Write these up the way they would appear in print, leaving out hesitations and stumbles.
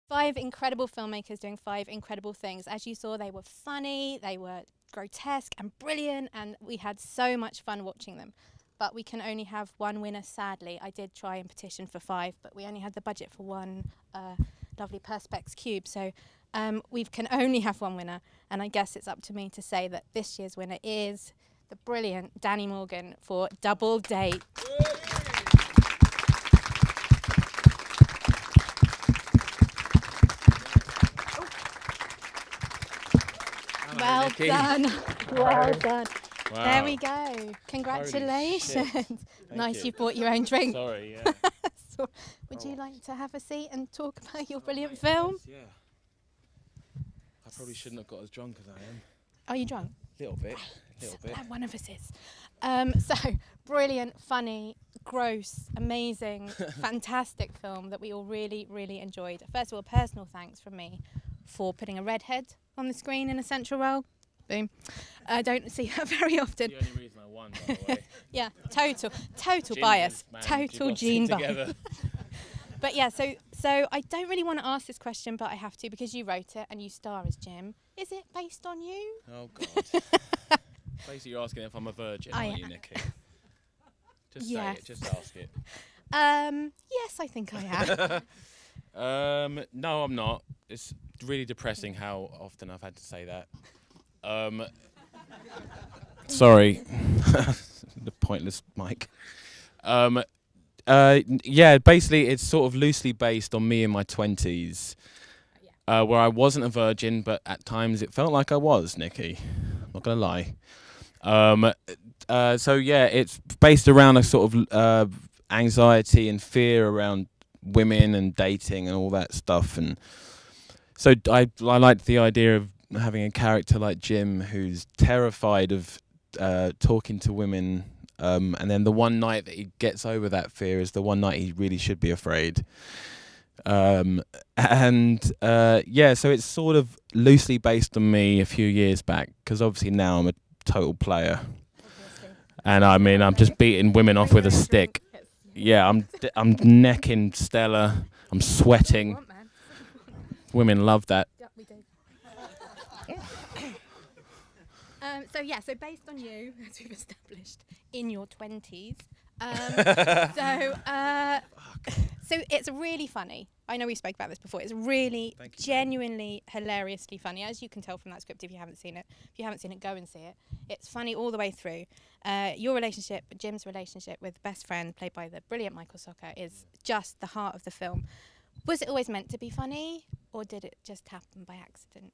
5 incredible filmmakers doing 5 incredible things. As you saw, they were funny, they were grotesque and brilliant, and we had so much fun watching them. But we can only have one winner, sadly. I did try and petition for 5, but we only had the budget for one lovely Perspex cube. So we can only have one winner, and I guess it's up to me to say that this year's winner is the brilliant Danny Morgan for Double Date. Well Nikki. done. Well done. Wow. There we go. Congratulations. Nice you bought your own drink. Sorry, yeah. So, would you like to have a seat and talk about your brilliant film? Yeah. I probably shouldn't have got as drunk as I am. Are you drunk? Little bit. Little bit. One of us is. So, brilliant, funny, gross, amazing, fantastic film that we all really, really enjoyed. First of all, personal thanks from me for putting a redhead on the screen in a central role. Boom. I don't see her very often. The only reason I won, by the way. Yeah, total bias. Man, Total you've got gene it bias. together. But yeah, so I don't really want to ask this question, but I have to because you wrote it and you star as Jim. Is it based on you? Oh, God. Basically, you're asking if I'm a virgin, aren't you, Nikki? Just Yes. say it. Just ask it. Yes, I think I am. No, I'm not. It's really depressing how often I've had to say that. Sorry. The pointless mic. Yeah, basically it's sort of loosely based on me in my 20s, where I wasn't a virgin, but at times it felt like I was, Nikki. Not gonna lie. So yeah, it's based around a sort of anxiety and fear around women and dating and all that stuff, and so I liked the idea of having a character like Jim who's terrified of talking to women, and then the one night that he gets over that fear is the one night he really should be afraid. Yeah, so it's sort of loosely based on me a few years back, because obviously now I'm a total player, and I mean I'm just beating women off with a stick. Yeah, I'm necking Stella. I'm sweating. Women love that. Yeah, we do. So based on you, as we've established, in your 20s. So it's really funny. I know we spoke about this before. It's really genuinely hilariously funny, as you can tell from that script if you haven't seen it. If you haven't seen it, go and see it. It's funny all the way through. Your relationship, Jim's relationship with best friend, played by the brilliant Michael Socker, is just the heart of the film. Was it always meant to be funny, or did it just happen by accident?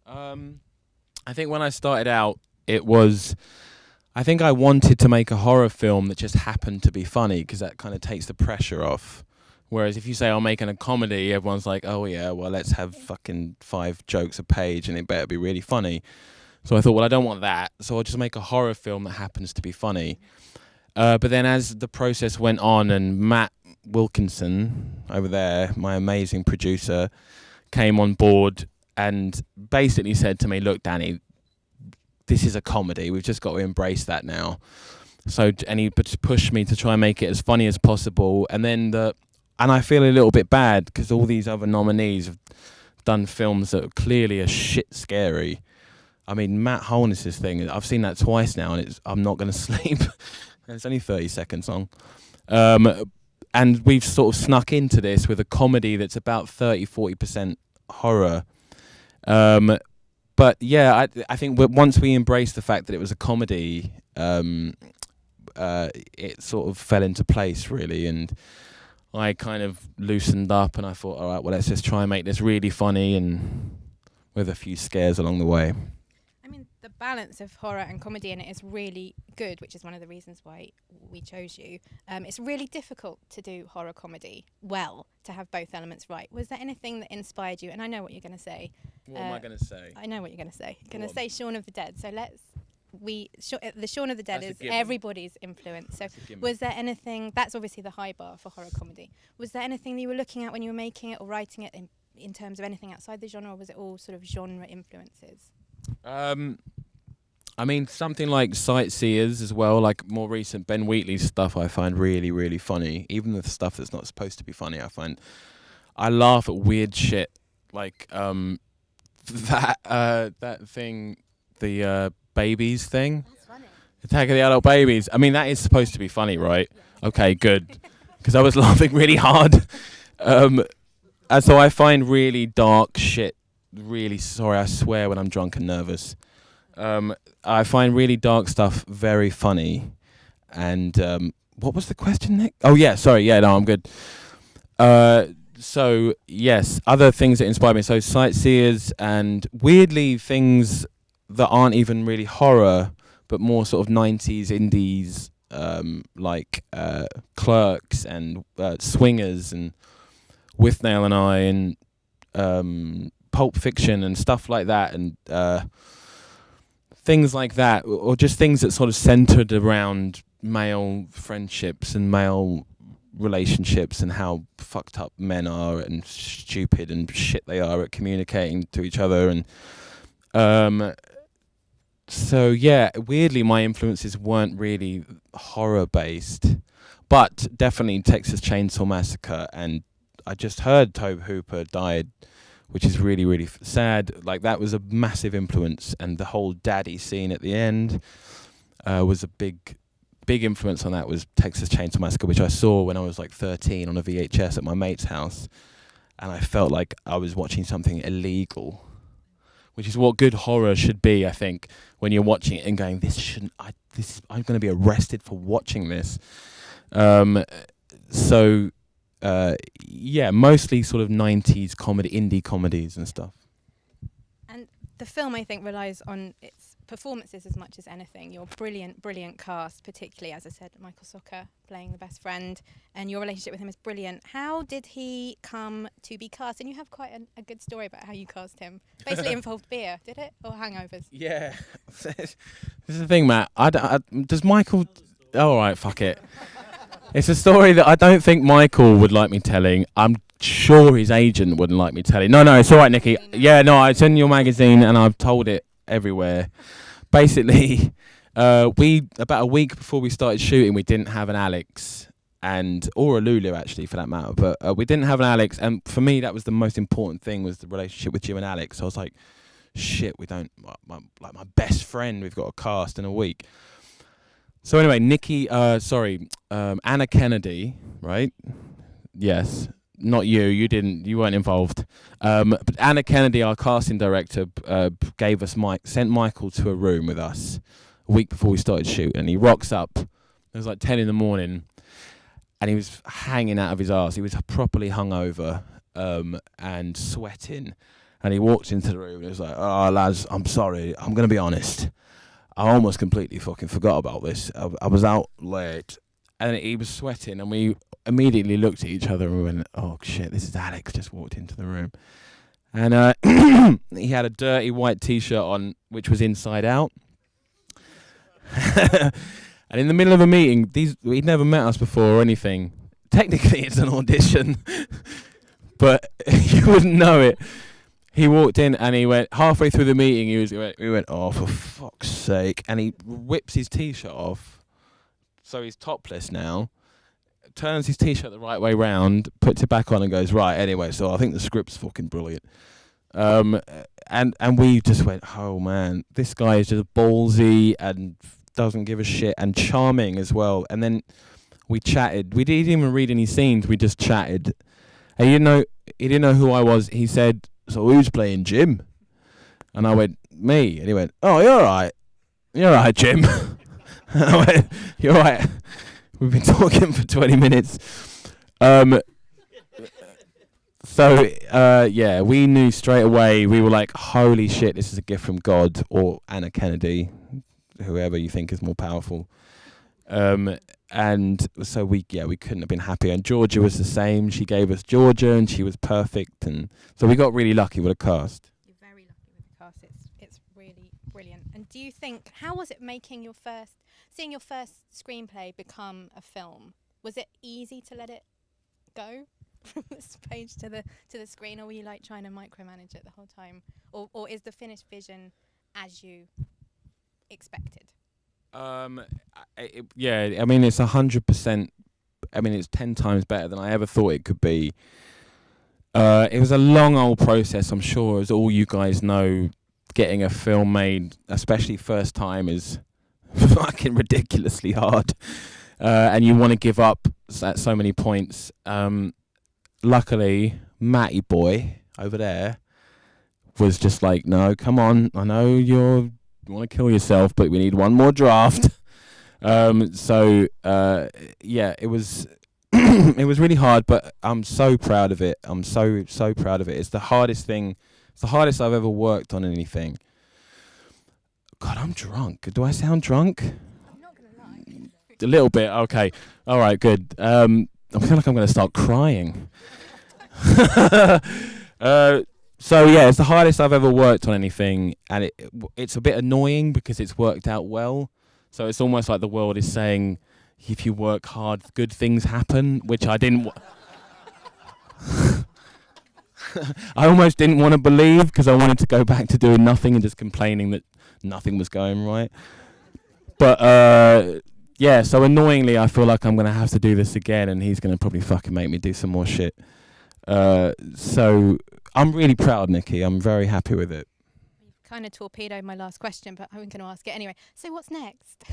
I think when I started out, I think I wanted to make a horror film that just happened to be funny, because that kind of takes the pressure off. Whereas if you say I'm making a comedy, everyone's like, oh yeah, well let's have fucking 5 jokes a page and it better be really funny. So I thought, well I don't want that, so I'll just make a horror film that happens to be funny. But then as the process went on and Matt Wilkinson over there, my amazing producer, came on board and basically said to me, look Danny, this is a comedy, we've just got to embrace that now. So, and he pushed me to try and make it as funny as possible, and I feel a little bit bad because all these other nominees have done films that clearly are shit scary. I mean, Matt Holness's thing, I've seen that twice now, and I'm not going to sleep. It's only 30 seconds long. And we've sort of snuck into this with a comedy that's about 30-40% horror. But yeah, I think once we embraced the fact that it was a comedy, it sort of fell into place, really. And I kind of loosened up and I thought, all right, well, let's just try and make this really funny and with a few scares along the way. I mean, the balance of horror and comedy in it is really good, which is one of the reasons why we chose you. It's really difficult to do horror comedy well, to have both elements right. Was there anything that inspired you? And I know what you're going to say. What am I going to say? I know what you're going to say. You're going to say Shaun of the Dead. So the Shaun of the Dead That's is everybody's influence. So was there anything, that's obviously the high bar for horror comedy. Was there anything that you were looking at when you were making it or writing it in terms of anything outside the genre, or was it all sort of genre influences? I mean, something like Sightseers as well, like more recent Ben Wheatley's stuff I find really, really funny. Even the stuff that's not supposed to be funny, I find I laugh at weird shit like that thing, the babies thing. That's funny. Attack of the Adult Babies. I mean, that is supposed to be funny, right? Yeah. Okay, good. Because I was laughing really hard. And so I find really dark shit really, sorry, I swear when I'm drunk and nervous. I find really dark stuff very funny. And what was the question, Nick? Oh, yeah, sorry. Yeah, no, I'm good. So, yes, other things that inspire me. So, Sightseers and weirdly things that aren't even really horror, but more sort of 90s indies, like Clerks and Swingers and Withnail and I and Pulp Fiction and stuff like that, and things like that, or just things that sort of centered around male friendships and male relationships and how fucked up men are and stupid and shit they are at communicating to each other. And so yeah, weirdly my influences weren't really horror based, but definitely Texas Chainsaw Massacre. And I just heard Tobe Hooper died, which is really, really sad. Like, that was a massive influence, and the whole daddy scene at the end was a big influence on that. Was Texas Chainsaw Massacre, which I saw when I was like 13 on a VHS at my mate's house, and I felt like I was watching something illegal, which is what good horror should be, I think, when you're watching it and going, I'm going to be arrested for watching this. So yeah, mostly sort of 90s comedy, indie comedies and stuff. And the film, I think, relies on its performances as much as anything. Your brilliant cast, particularly, as I said, Michael Soccer playing the best friend, and your relationship with him is brilliant. How did he come to be cast? And you have quite a good story about how you cast him. Basically involved beer, did it? Or hangovers? Yeah. This is the thing, Matt. Does Michael... All right, fuck it. It's a story that I don't think Michael would like me telling. I'm sure his agent wouldn't like me telling. No, it's all right, Nikki. Yeah, no, it's in your magazine and I've told it everywhere. Basically, about a week before we started shooting, we didn't have an Alex, or a Lulu actually for that matter. But we didn't have an Alex, and for me that was the most important thing, was the relationship with Jim and Alex. So I was like, shit, we don't my best friend. We've got a cast in a week. So anyway, Nikki, Anna Kennedy, right? Yes, not you. You weren't involved. But Anna Kennedy, our casting director, sent Michael to a room with us a week before we started shooting. And he rocks up. It was like 10 in the morning, and he was hanging out of his arse. He was properly hungover and sweating. And he walked into the room and he was like, "Oh, lads, I'm sorry. I'm gonna be honest. I almost completely fucking forgot about this. I was out late." And he was sweating, and we immediately looked at each other and we went, "Oh shit, this is Alex just walked into the room." And he had a dirty white t-shirt on, which was inside out. And in the middle of a meeting, he'd never met us before or anything. Technically, it's an audition, but you wouldn't know it. He walked in and he went, halfway through the meeting, we went, "Oh, for fuck's sake." And he whips his t-shirt off, so he's topless now, turns his t-shirt the right way round, puts it back on and goes, "Right, anyway, so I think the script's fucking brilliant." And we just went, "Oh man, this guy is just ballsy and doesn't give a shit, and charming as well." And then we chatted. We didn't even read any scenes, we just chatted. And he didn't know who I was. He said, "So who's playing Jim?" And I went, "Me." And he went, "Oh, you're right. You're right, Jim." And I went, "You're right. We've been talking for 20 minutes. So, yeah, we knew straight away. We were like, "Holy shit, this is a gift from God," or Anna Kennedy, whoever you think is more powerful. And so we couldn't have been happier. And Georgia was the same. She gave us Georgia, and she was perfect. And so we got really lucky with the cast. You're very lucky with the cast. It's really brilliant. And do you think, how was it seeing your first screenplay become a film? Was it easy to let it go from the page to the screen, or were you like trying to micromanage it the whole time, or is the finished vision as you expected? Yeah, I mean, it's 100%. I mean, it's 10 times better than I ever thought it could be. It was a long old process, I'm sure, as all you guys know. Getting a film made, especially first time, is fucking ridiculously hard. And you want to give up at so many points. Luckily, Matty boy over there was just like, no, come on, I know you want to kill yourself, but we need one more draft. Yeah, it was it was really hard, but I'm so proud of it. I'm so proud of it. It's the hardest thing. It's the hardest I've ever worked on anything. God, I'm drunk. Do I sound drunk? I'm not going to lie. A little bit. Okay. All right, good. I feel like I'm going to start crying. So yeah, it's the hardest I've ever worked on anything, and it's a bit annoying because it's worked out well. So it's almost like the world is saying, if you work hard, good things happen, which I didn't. I almost didn't want to believe because I wanted to go back to doing nothing and just complaining that nothing was going right. But yeah, so annoyingly, I feel like I'm going to have to do this again, and he's going to probably fucking make me do some more shit. So I'm really proud, Nikki. I'm very happy with it. You've kind of torpedoed my last question, but I'm going to ask it anyway. So what's next?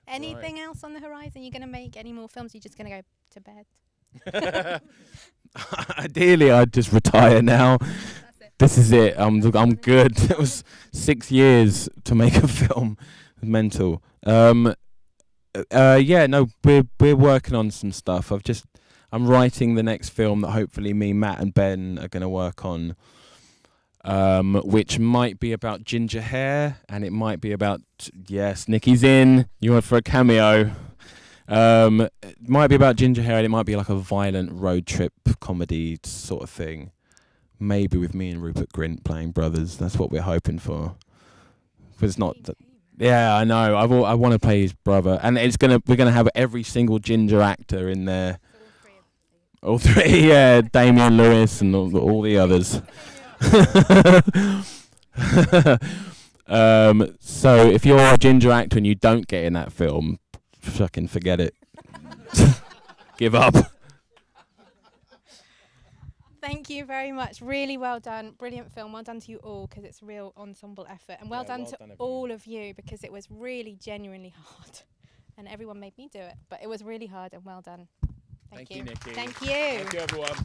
Anything else on the horizon? You're going to make any more films? You're just going to go to bed? Ideally, I'd just retire now. This is it. I'm good. It was 6 years to make a film. Mental. Yeah, no, we're working on some stuff. I'm writing the next film that hopefully me, Matt, and Ben are going to work on, which might be about ginger hair, and it might be about, yes, Nikki's in. You want for a cameo. It might be about ginger hair, and it might be like a violent road trip comedy sort of thing. Maybe with me and Rupert Grint playing brothers. That's what we're hoping for. But it's not. Yeah, I know. I want to play his brother, and we're gonna have every single ginger actor in there. All three, yeah, Damian Lewis and all the others. So if you're a ginger actor and you don't get in that film, fucking forget it. Give up. Thank you very much. Really well done. Brilliant film. Well done to you all because it's a real ensemble effort. And well done to all of you because it was really genuinely hard. And everyone made me do it. But it was really hard and well done. Thank you. Nikki. Thank you. Thank you, everyone.